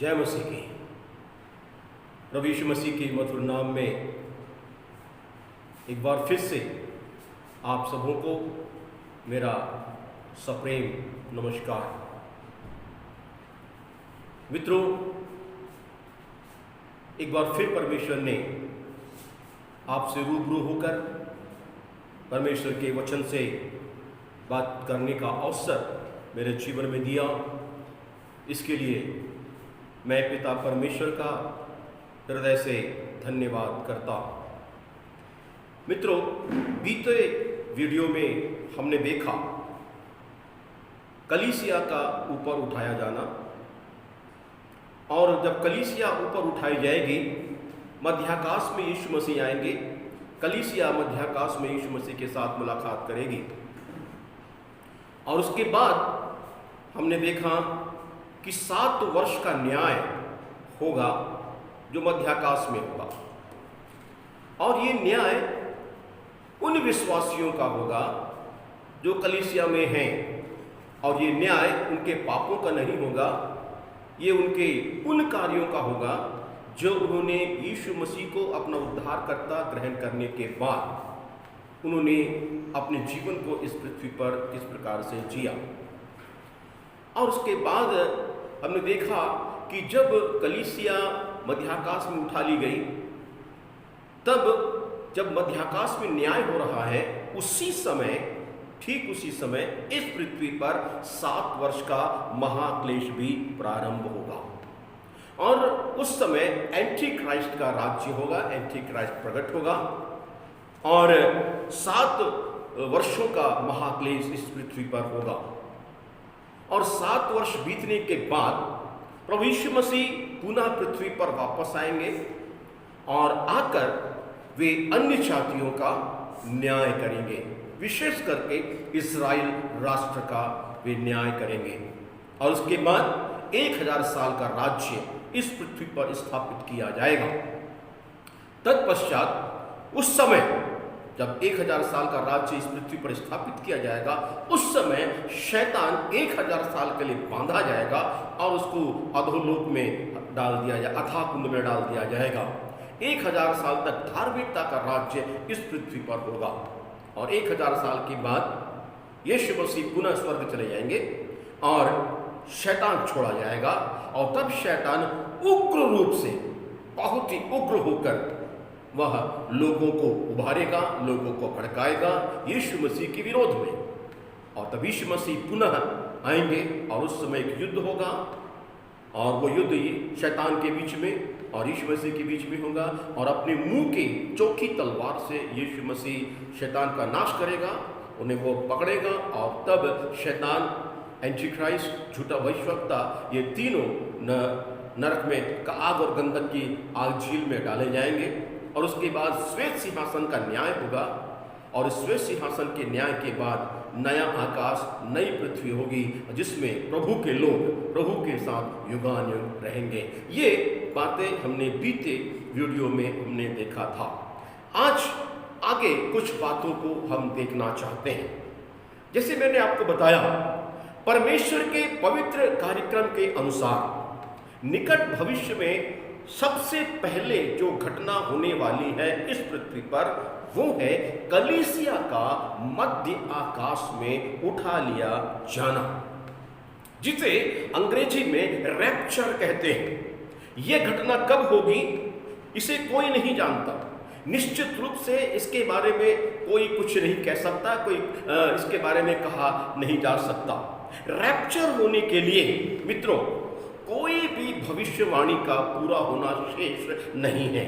जय मसीह की। प्रभु यीशु मसीह के मधुर नाम में एक बार फिर से आप सबों को मेरा सप्रेम नमस्कार। मित्रों, एक बार फिर परमेश्वर ने आपसे रूबरू होकर परमेश्वर के वचन से बात करने का अवसर मेरे जीवन में दिया। इसके लिए मैं पिता परमेश्वर का हृदय से धन्यवाद करता हूँ। मित्रों, बीते वीडियो में हमने देखा कलीसिया का ऊपर उठाया जाना, और जब कलीसिया ऊपर उठाई जाएगी मध्याकाश में यीशु मसीह आएंगे। कलीसिया मध्याकाश में यीशु मसीह के साथ मुलाकात करेगी, और उसके बाद हमने देखा कि 7 वर्ष का न्याय होगा जो मध्याकाश में होगा, और ये न्याय उन विश्वासियों का होगा जो कलीसिया में हैं, और ये न्याय उनके पापों का नहीं होगा, ये उनके उन कार्यों का होगा जो उन्होंने यीशु मसीह को अपना उद्धारकर्ता ग्रहण करने के बाद उन्होंने अपने जीवन को इस पृथ्वी पर किस प्रकार से जिया। और उसके बाद हमने देखा कि जब कलीसिया मध्याकाश में उठा ली गई, तब जब मध्याकाश में न्याय हो रहा है, उसी समय, ठीक उसी समय इस पृथ्वी पर 7 वर्ष का महाक्लेश भी प्रारंभ होगा, और उस समय एंटी क्राइस्ट का राज्य होगा, एंटी क्राइस्ट प्रकट होगा, और 7 वर्षों का महाक्लेश इस पृथ्वी पर होगा। और 7 वर्ष बीतने के बाद प्रभु यीशु मसीह पुनः पृथ्वी पर वापस आएंगे, और आकर वे अन्य जातियों का न्याय करेंगे, विशेष करके इस्राएल राष्ट्र का वे न्याय करेंगे। और उसके बाद 1000 साल का राज्य इस पृथ्वी पर स्थापित किया जाएगा। तत्पश्चात उस समय जब 1000 साल का राज्य इस पृथ्वी पर स्थापित किया जाएगा, उस समय शैतान 1000 साल के लिए बांधा जाएगा और उसको अधोलोक में डाल दिया जाए, अथाह कुंड में डाल दिया जाएगा। 1000 साल तक धार्मिकता का राज्य इस पृथ्वी पर होगा, और 1000 साल के बाद यीशु मसीह पुनः स्वर्ग चले जाएंगे और शैतान छोड़ा जाएगा, और तब शैतान उग्र रूप से, बहुत ही उग्र होकर वह लोगों को उभारेगा, लोगों को भड़काएगा यीशु मसीह के विरोध में। और तब यीशु मसीह पुनः आएंगे और उस समय एक युद्ध होगा, और वो युद्ध शैतान के बीच में और यीशु मसीह के बीच में होगा, और अपने मुंह की चोखी तलवार से यीशु मसीह शैतान का नाश करेगा, उन्हें वो पकड़ेगा, और तब शैतान, एंटी क्राइस्ट, झूठा भविष्यवक्ता, ये तीनों नरक में आग और गंधक की आग झील में डाले जाएंगे। और उसके बाद श्वेत सिंहासन का न्याय होगा, और श्वेत सिंहासन के न्याय के बाद नया आकाश, नई पृथ्वी होगी, जिसमें प्रभु के लोग प्रभु के साथ युगानुयुग रहेंगे। ये बातें हमने बीते वीडियो में हमने देखा था। आज आगे कुछ बातों को हम देखना चाहते हैं। जैसे मैंने आपको बताया, परमेश्वर के पवित्र कार्यक्रम के अनुसार निकट भविष्य में सबसे पहले जो घटना होने वाली है इस पृथ्वी पर, वो है कलीसिया का मध्य आकाश में उठा लिया जाना, जिसे अंग्रेजी में रैप्चर कहते हैं। यह घटना कब होगी इसे कोई नहीं जानता। निश्चित रूप से इसके बारे में कोई कुछ नहीं कह सकता, कोई इसके बारे में कहा नहीं जा सकता। रैप्चर होने के लिए मित्रों कोई भी भविष्यवाणी का पूरा होना शेष नहीं है।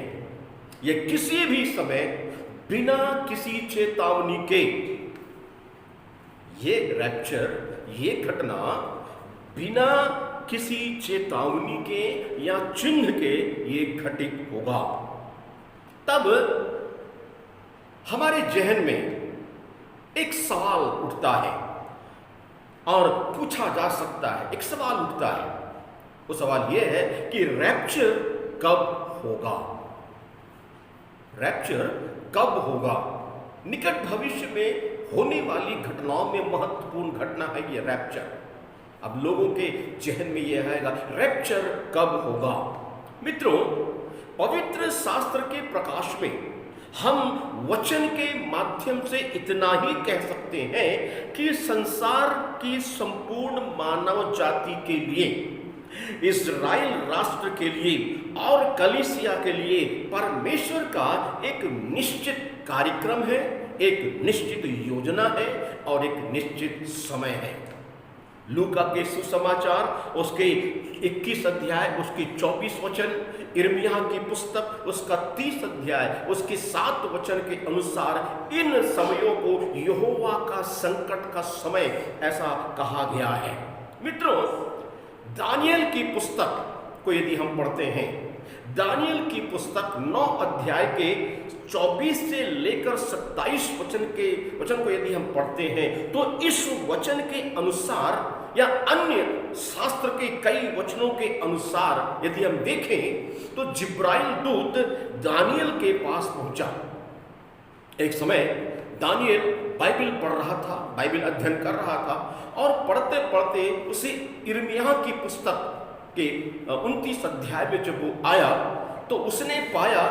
यह किसी भी समय बिना किसी चेतावनी के, ये रैप्चर, ये घटना बिना किसी चेतावनी के या चिन्ह के ये घटित होगा। तब हमारे जहन में एक सवाल उठता है और पूछा जा सकता है, एक सवाल उठता है। वो सवाल यह है कि रैप्चर कब होगा? रैप्चर कब होगा? निकट भविष्य में होने वाली घटनाओं में महत्वपूर्ण घटना है ये रैप्चर। अब लोगों के जहन में यह आएगा, रैप्चर कब होगा? मित्रों, पवित्र शास्त्र के प्रकाश में हम वचन के माध्यम से इतना ही कह सकते हैं कि संसार की संपूर्ण मानव जाति के लिए, इज़राइल राष्ट्र के लिए और कलीसिया के लिए परमेश्वर का एक निश्चित कार्यक्रम है, एक निश्चित योजना है और एक निश्चित समय है। लूका के सुसमाचार उसके 21 अध्याय उसके 24 वचन, यिर्मयाह की पुस्तक उसका 30 अध्याय उसके 7 वचन के अनुसार इन समयों को यहोवा का संकट का समय ऐसा कहा गया है। मित्रों, दानियल की पुस्तक को यदि हम पढ़ते हैं, दानियल की पुस्तक 9 अध्याय के 24 से लेकर 27 वचन को यदि हम पढ़ते हैं तो इस वचन के अनुसार या अन्य शास्त्र के कई वचनों के अनुसार यदि हम देखें तो जिब्राइल दूत दानियल के पास पहुंचा। एक समय दानियल बाइबल पढ़ रहा था, बाइबल अध्ययन कर रहा था और पढ़ते पढ़ते उसे यिर्मयाह की पुस्तक के 29 अध्याय में जब वो आया तो उसने पाया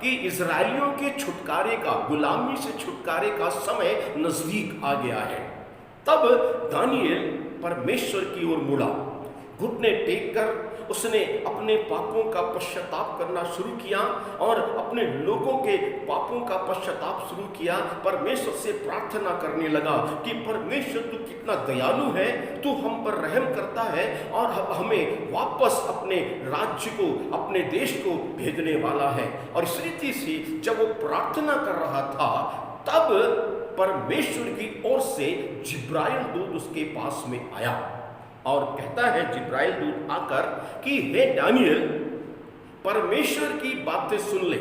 कि इजरायलियों के छुटकारे का, गुलामी से छुटकारे का समय नजदीक आ गया है। तब दानियल परमेश्वर की ओर मुड़ा, घुटने टेक कर उसने अपने पापों का पश्चाताप करना शुरू किया और अपने लोगों के पापों का पश्चाताप शुरू किया। परमेश्वर से प्रार्थना करने लगा कि परमेश्वर तू कितना दयालु है, तू हम पर रहम करता है और हमें वापस अपने राज्य को, अपने देश को भेजने वाला है। और इस रीति से जब वो प्रार्थना कर रहा था तब परमेश्वर की ओर से जिब्राइल दूत उसके पास में आया और कहता है जिब्राइल दूत आकर कि हे दानियल, परमेश्वर की बातें सुन ले,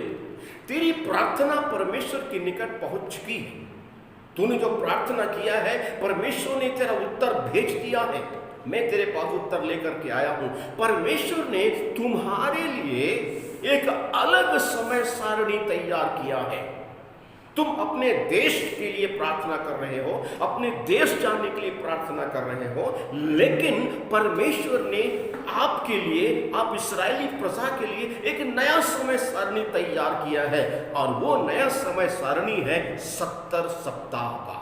तेरी प्रार्थना परमेश्वर के निकट पहुंच चुकी है। तूने जो प्रार्थना किया है परमेश्वर ने तेरा उत्तर भेज दिया है। मैं तेरे पास उत्तर लेकर के आया हूं। परमेश्वर ने तुम्हारे लिए एक अलग समय सारणी तैयार किया है। तुम अपने देश के लिए प्रार्थना कर रहे हो, अपने देश जाने के लिए प्रार्थना कर रहे हो, लेकिन परमेश्वर ने आपके लिए, आप इस्राएली प्रजा के लिए एक नया समय सारणी तैयार किया है और वो नया समय सारणी है 70 सप्ताह का।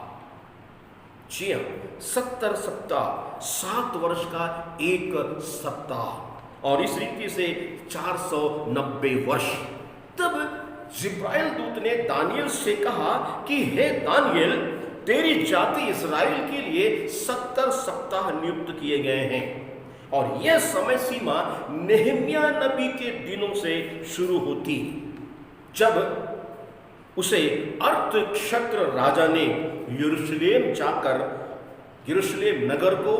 जी हाँ, 70 सप्ताह, 7 वर्ष का एक सप्ताह और इस रीति से 490 वर्ष। तब जिब्राइल दूत ने दानियल से कहा कि हे दानियल, तेरी जाति इस्राएल के लिए 70 सप्ताह नियुक्त किए गए हैं और यह समय सीमा नेहम्याह नबी के दिनों से शुरू होती, जब उसे अर्थक्षत्र राजा ने यरूशलेम जाकर यरूशलेम नगर को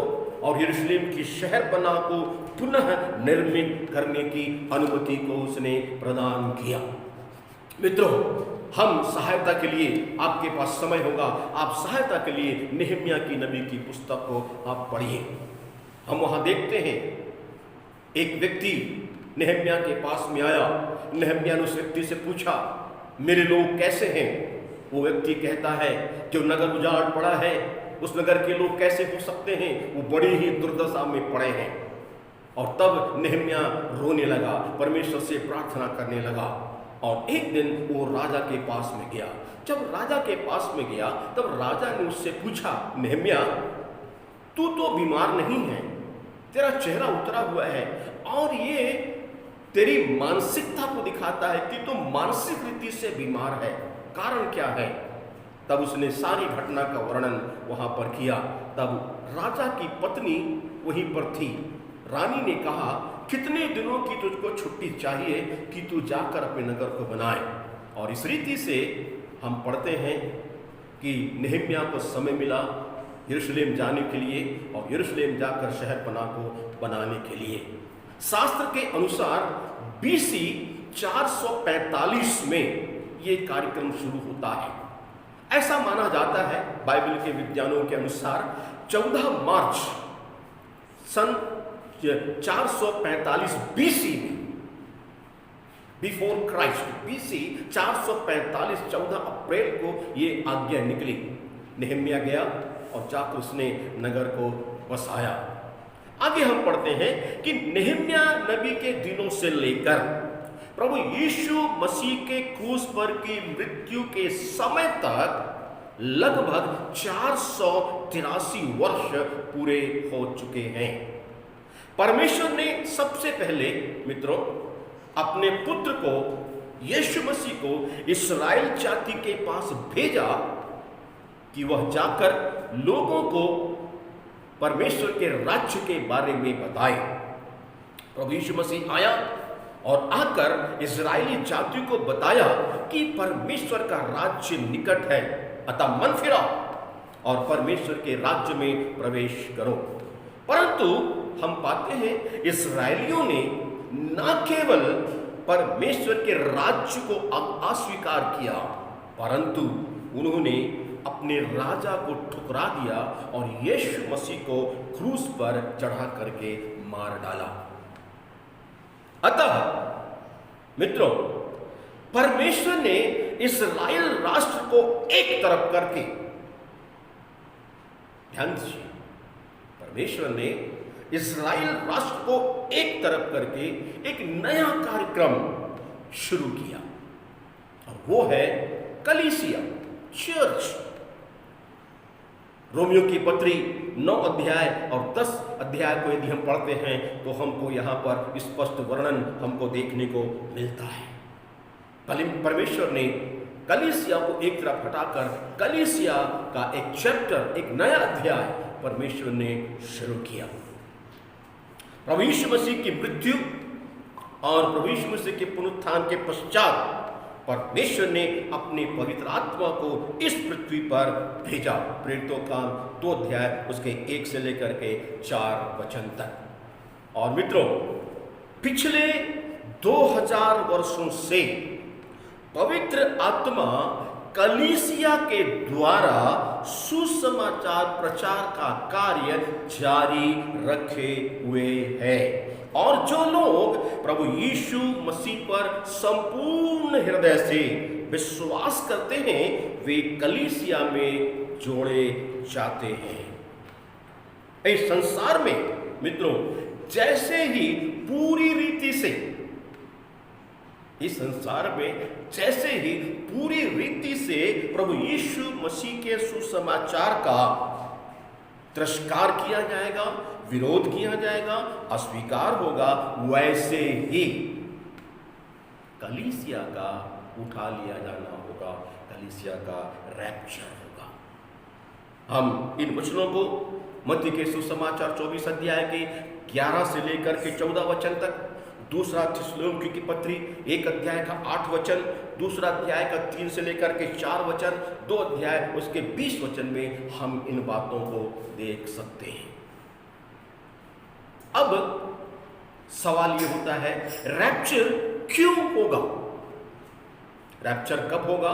और यरूशलेम की शहर बना को पुनः निर्मित करने की अनुमति को उसने प्रदान किया। मित्रों, हम सहायता के लिए, आपके पास समय होगा, आप सहायता के लिए नेहम्याह की नबी की पुस्तक को आप पढ़िए। हम वहां देखते हैं एक व्यक्ति नेहम्याह के पास में आया। नेहम्याह ने उस व्यक्ति से पूछा, मेरे लोग कैसे हैं? वो व्यक्ति कहता है, जो नगर उजाड़ पड़ा है उस नगर के लोग कैसे हो सकते हैं, वो बड़ी ही दुर्दशा में पड़े हैं। और तब नेहम्याह रोने लगा, परमेश्वर से प्रार्थना करने लगा और एक दिन वो राजा के पास में गया। जब राजा के पास में गया तब राजा ने उससे पूछा, नेहम्याह, तू तो बीमार नहीं है, तेरा चेहरा उतरा हुआ है और ये तेरी मानसिकता को दिखाता है कि तू मानसिक रीति से बीमार है, कारण क्या है? तब उसने सारी घटना का वर्णन वहां पर किया। तब राजा की पत्नी वहीं पर थी। रानी ने कहा, कितने दिनों की तुझको छुट्टी चाहिए कि तू जाकर अपने नगर को बनाए? और इस रीति से हम पढ़ते हैं कि नेहम्याह को समय मिला यरूशलेम जाने के लिए और यरूशलेम जाकर शहरपनाह को बनाने के लिए। शास्त्र के अनुसार BC 445 में ये कार्यक्रम शुरू होता है। ऐसा माना जाता है बाइबल के विद्वानों के अनुसार 14 मार्च सन 445 BC में, बिफोर क्राइस्ट, BC 445 14 अप्रैल को ये आज्ञा निकली। नेहम्याह गया और जाकर उसने नगर को बसाया। आगे हम पढ़ते हैं कि नेहम्या नबी के दिनों से लेकर प्रभु यीशु मसीह के क्रूस पर की मृत्यु के समय तक लगभग 483 वर्ष पूरे हो चुके हैं। परमेश्वर ने सबसे पहले मित्रों अपने पुत्र को यीशु मसीह को इस्राएल जाति के पास भेजा कि वह जाकर लोगों को परमेश्वर के राज्य के बारे में बताए। प्रभु यीशु मसीह आया और आकर इस्राएली जाति को बताया कि परमेश्वर का राज्य निकट है, अतः मन फिराओ और परमेश्वर के राज्य में प्रवेश करो। परंतु हम पाते हैं इस्राएलियों ने न केवल परमेश्वर के राज्य को अस्वीकार किया, परंतु उन्होंने अपने राजा को ठुकरा दिया और यीशु मसीह को क्रूस पर चढ़ा करके मार डाला। अतः मित्रों, परमेश्वर ने इस्राएल राष्ट्र को एक तरफ करके, ध्यान दीजिए, परमेश्वर ने इस्राएल राष्ट्र को एक तरफ करके एक नया कार्यक्रम शुरू किया और वो है कलीसिया, चर्च। रोमियो की पत्री 9 अध्याय और 10 अध्याय को यदि हम पढ़ते हैं तो हमको यहाँ पर स्पष्ट वर्णन हमको देखने को मिलता है। परमेश्वर ने कलीसिया को एक तरफ हटाकर कलीसिया का एक चैप्टर, एक नया अध्याय परमेश्वर ने शुरू किया। प्रभु यीशु मसीह की मृत्यु और प्रभु यीशु मसीह के पुनरुत्थान के पश्चात परमेश्वर ने अपने पवित्र आत्मा को इस पृथ्वी पर भेजा। प्रेरितों का 2 अध्याय उसके 1 से लेकर के 4 वचन तक। और मित्रों, पिछले 2000 वर्षों से पवित्र आत्मा कलीसिया के द्वारा सुसमाचार प्रचार का कार्य जारी रखे हुए है और जो लोग प्रभु यीशु मसीह पर संपूर्ण हृदय से विश्वास करते हैं वे कलीसिया में जोड़े जाते हैं। इस संसार में मित्रों, जैसे ही पूरी रीति से इस संसार में जैसे ही पूरी रीति से प्रभु यीशु मसीह के सुसमाचार का तिरस्कार किया जाएगा, विरोध किया जाएगा, अस्वीकार होगा, वैसे ही कलीसिया का उठा लिया जाना होगा, कलीसिया का रैप्चर होगा। हम इन वचनों को मत्ती के सुसमाचार 24 अध्याय के 11 से लेकर के 14 वचन तक, दूसरा थिस्सलुनीकी की पत्री 1 अध्याय का 8 वचन, दूसरा अध्याय का 3 से लेकर के 4 वचन, 2 अध्याय उसके 20 वचन में हम इन बातों को देख सकते हैं। अब सवाल ये होता है, रैप्चर क्यों होगा? रैप्चर कब होगा?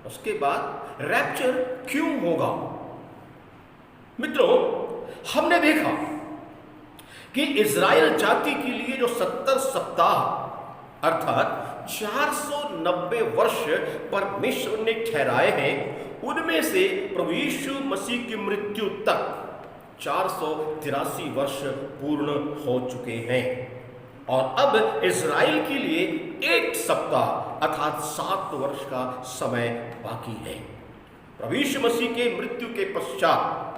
उसके बाद रैप्चर क्यों होगा? मित्रों, हमने देखा कि इज़राइल जाति के लिए जो 70 सप्ताह अर्थात 490 वर्ष परमेश्वर ने ठहराए हैं, उनमें से प्रभु यीशु मसीह की मृत्यु तक 483 वर्ष पूर्ण हो चुके हैं और अब इज़राइल के लिए 1 सप्ताह अर्थात 7 वर्ष का समय बाकी है। प्रभु यीशु मसीह के मृत्यु के पश्चात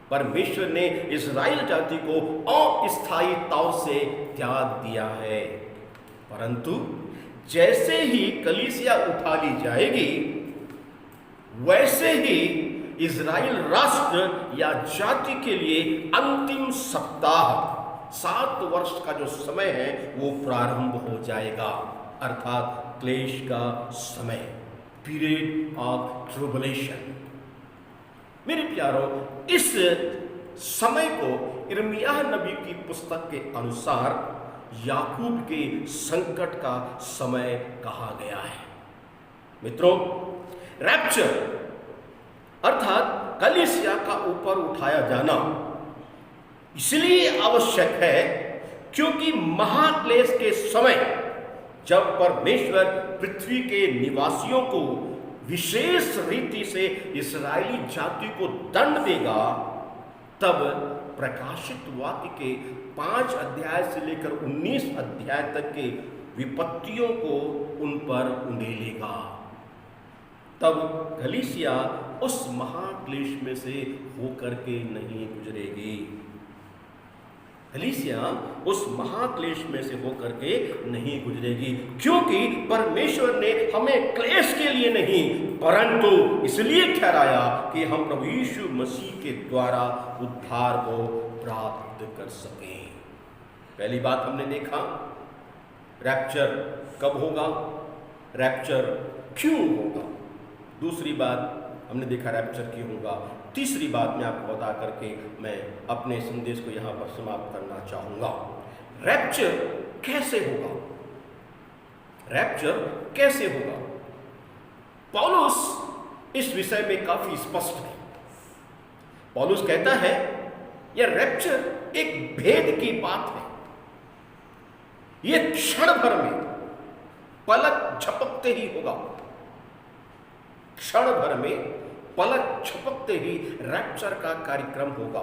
परमेश्वर ने इज़राइल जाति को अस्थायी तौर से त्याग दिया है, परंतु जैसे ही कलीसिया उठा ली जाएगी वैसे ही इज़राइल राष्ट्र या जाति के लिए अंतिम सप्ताह 7 वर्ष का जो समय है वो प्रारंभ हो जाएगा, अर्थात क्लेश का समय, पीरियड ऑफ ट्रिबुलेशन। मेरे प्यारों, इस समय को यिर्मयाह नबी की पुस्तक के अनुसार याकूब के संकट का समय कहा गया है। मित्रों, रैप्चर अर्थात कलीसिया का ऊपर उठाया जाना इसलिए आवश्यक है क्योंकि महाक्लेश के समय जब परमेश्वर पृथ्वी के निवासियों को विशेष रीति से इस्राएली जाति को दंड देगा, तब प्रकाशित वाक्य के 5 अध्याय से लेकर 19 अध्याय तक के विपत्तियों को उन पर उंडेलेगा। तब कलीसिया उस महाक्लेश में से होकर के नहीं गुजरेगी। कलीसिया उस महाक्लेश में से होकर के नहीं गुजरेगी, क्योंकि परमेश्वर ने हमें क्लेश के लिए नहीं परंतु इसलिए ठहराया कि हम प्रभु यीशु मसीह के द्वारा उद्धार को प्राप्त कर सकें। पहली बात हमने देखा रैप्चर कब होगा, रैप्चर क्यों होगा। दूसरी बात हमने देखा रैप्चर क्यों होगा। तीसरी बात मैं आपको बता करके मैं अपने संदेश को यहाँ पर समाप्त करना चाहूँगा। रैप्चर कैसे होगा, रैप्चर कैसे होगा। पौलुस इस विषय में काफी स्पष्ट है। पौलुस कहता है यह रैप्चर एक भेद की बात है, यह क्षण भर में पलक झपकते ही होगा, क्षण भर में पलक झपकते ही रैप्चर का कार्यक्रम होगा।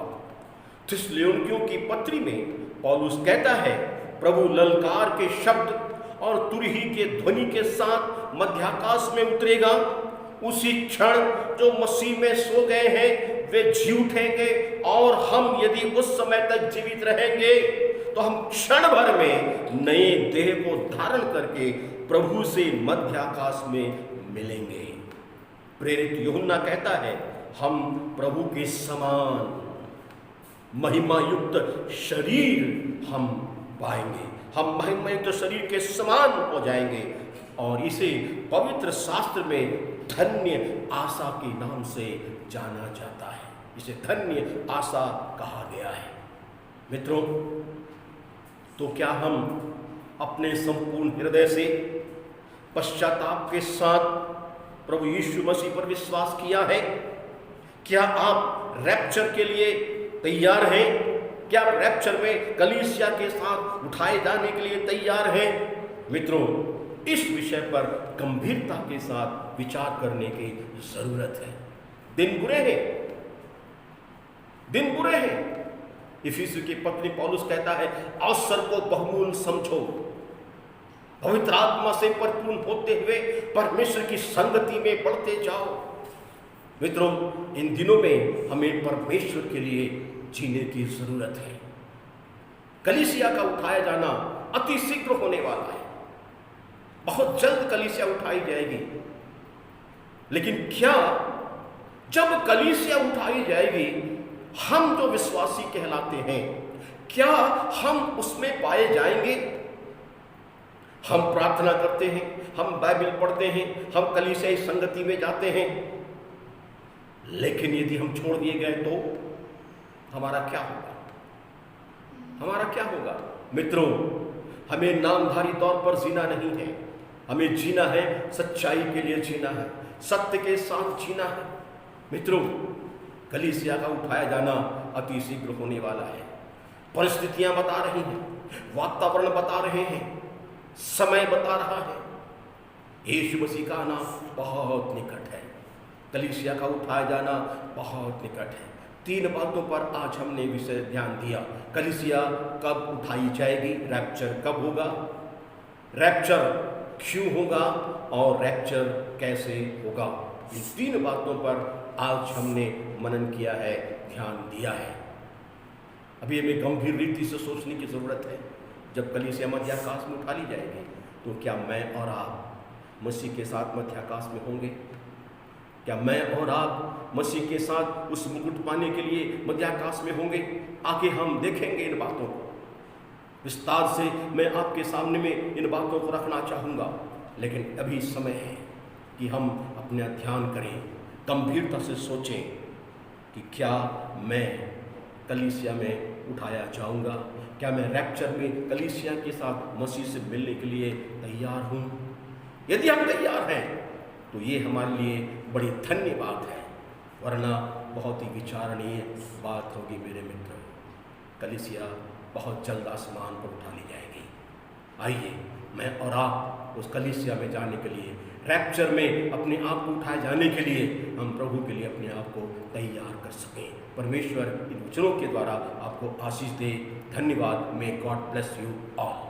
थिस्सलुनीकियों की पत्री में पौलुस कहता है प्रभु ललकार के शब्द और तुरही के ध्वनि के साथ मध्याकाश में उतरेगा। उसी क्षण जो मसीह में सो गए हैं वे जी उठेंगे और हम यदि उस समय तक जीवित रहेंगे तो हम क्षण भर में नए देह को धारण करके प्रभु से मध्याकाश में मिलेंगे। प्रेरित यूहन्ना कहता है हम प्रभु के समान महिमा युक्त शरीर हम पाएंगे, हम महिमा युक्त शरीर के समान हो जाएंगे। और इसे पवित्र शास्त्र में धन्य आशा के नाम से जाना जाता है, इसे धन्य आशा कहा गया है। मित्रों, तो क्या हम अपने संपूर्ण हृदय से पश्चाताप के साथ प्रभु यीशु मसीह पर विश्वास किया है? क्या आप रैप्चर के लिए तैयार हैं? क्या आप रैप्चर में कलीसिया के साथ उठाए जाने के लिए तैयार हैं? मित्रों, इस विषय पर गंभीरता के साथ विचार करने की जरूरत है। दिन बुरे हैं, दिन बुरे हैं। इफिसियों की पत्री पौलुस कहता है अवसर को बहुमूल्य समझो, पवित्र आत्मा से परिपूर्ण होते हुए परमेश्वर की संगति में बढ़ते जाओ। मित्रों, इन दिनों में हमें परमेश्वर के लिए जीने की जरूरत है। कलीसिया का उठाया जाना अति शीघ्र होने वाला है, बहुत जल्द कलीसिया उठाई जाएगी। लेकिन क्या जब कलीसिया उठाई जाएगी हम जो विश्वासी कहलाते हैं क्या हम उसमें पाए जाएंगे? हम प्रार्थना करते हैं, हम बाइबल पढ़ते हैं, हम कलीसियाई संगति में जाते हैं, लेकिन यदि हम छोड़ दिए गए तो हमारा क्या होगा? हमारा क्या होगा? मित्रों, हमें नामधारी तौर पर जीना नहीं है, हमें जीना है सच्चाई के लिए जीना है, सत्य के साथ जीना है। मित्रों, कलीसिया का उठाया जाना अति शीघ्र होने वाला है। परिस्थितियां बता रही हैं, वातावरण बता रहे हैं, समय बता रहा है, यीशु मसीह का आना बहुत निकट है, कलीसिया का उठाया जाना बहुत निकट है। 3 बातों पर आज हमने विषय ध्यान दिया। कलीसिया कब उठाई जाएगी, रैप्चर कब होगा, रैप्चर क्यों होगा और रैप्चर कैसे होगा। इन 3 बातों पर आज हमने मनन किया है, ध्यान दिया है। अभी हमें गंभीर रीति से सोचने की जरूरत है। जब कलीसिया मध्याकाश में उठा ली जाएगी तो क्या मैं और आप मसीह के साथ मध्याकाश में होंगे? क्या मैं और आप मसीह के साथ उस मुकुट पाने के लिए मध्याकाश में होंगे? आगे हम देखेंगे इन बातों को विस्तार से, मैं आपके सामने में इन बातों को रखना चाहूँगा। लेकिन अभी समय है कि हम अपना ध्यान करें, गंभीरता से सोचें कि क्या मैं कलीसिया में उठाया जाऊँगा, क्या मैं रैप्चर में कलीसिया के साथ मसीह से मिलने के लिए तैयार हूँ। यदि हम तैयार हैं तो ये हमारे लिए बड़ी धन्य बात है, वरना बहुत ही विचारणीय बात होगी। मेरे मित्र, कलीसिया बहुत जल्द आसमान पर उठा ली जाएगी। आइए मैं और आप उस कलीसिया में जाने के लिए, रैप्चर में अपने आप को उठाए जाने के लिए हम प्रभु के लिए अपने आप को तैयार कर सकें। परमेश्वर इन वचनों के द्वारा आपको आशीष दे। धन्यवाद। May God bless you all.